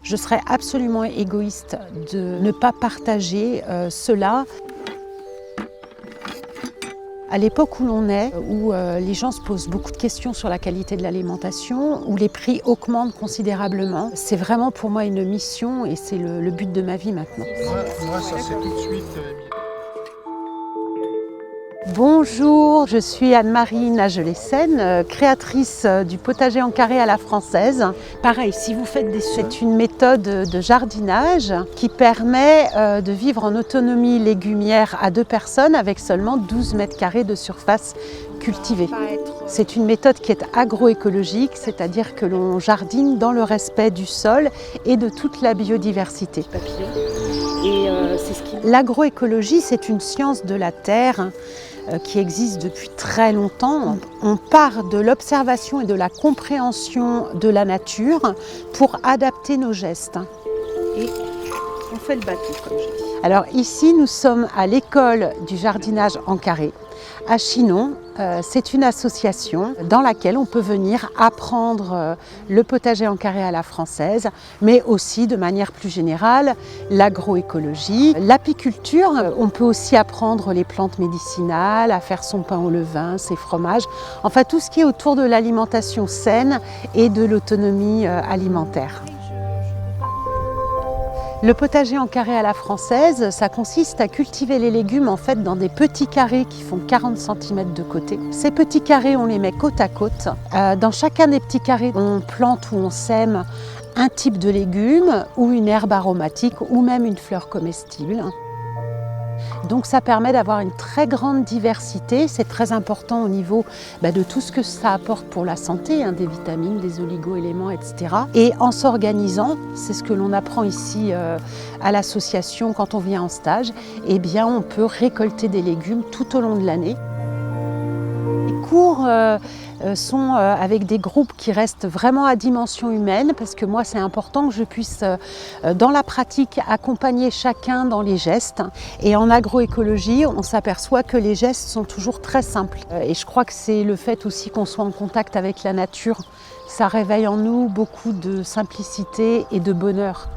Je serais absolument égoïste de ne pas partager cela. À l'époque où l'on est, où les gens se posent beaucoup de questions sur la qualité de l'alimentation, où les prix augmentent considérablement, c'est vraiment pour moi une mission et c'est le but de ma vie maintenant. Moi ça c'est tout de suite. Bonjour, je suis Anne-Marie Nagelesen, créatrice du potager en carré à la française. Pareil, si vous faites c'est une méthode de jardinage qui permet de vivre en autonomie légumière à 2 personnes avec seulement 12 mètres carrés de surface cultivée. C'est une méthode qui est agroécologique, c'est-à-dire que l'on jardine dans le respect du sol et de toute la biodiversité. L'agroécologie, c'est une science de la terre qui existe depuis très longtemps. On part de l'observation et de la compréhension de la nature pour adapter nos gestes. Et on fait le bateau, comme je dis. Alors ici, nous sommes à l'école du jardinage en carré à Chinon. C'est une association dans laquelle on peut venir apprendre le potager en carré à la française, mais aussi de manière plus générale l'agroécologie, l'apiculture. On peut aussi apprendre les plantes médicinales, à faire son pain au levain, ses fromages, enfin tout ce qui est autour de l'alimentation saine et de l'autonomie alimentaire. Le potager en carré à la française, ça consiste à cultiver les légumes en fait dans des petits carrés qui font 40 cm de côté. Ces petits carrés, on les met côte à côte. Dans chacun des petits carrés, on plante ou on sème un type de légumes ou une herbe aromatique ou même une fleur comestible. Donc ça permet d'avoir une très grande diversité, c'est très important au niveau de tout ce que ça apporte pour la santé, des vitamines, des oligo-éléments, etc. Et en s'organisant, c'est ce que l'on apprend ici à l'association quand on vient en stage, eh bien on peut récolter des légumes tout au long de l'année. Les cours sont avec des groupes qui restent vraiment à dimension humaine parce que moi c'est important que je puisse dans la pratique accompagner chacun dans les gestes, et en agroécologie on s'aperçoit que les gestes sont toujours très simples et je crois que c'est le fait aussi qu'on soit en contact avec la nature, ça réveille en nous beaucoup de simplicité et de bonheur.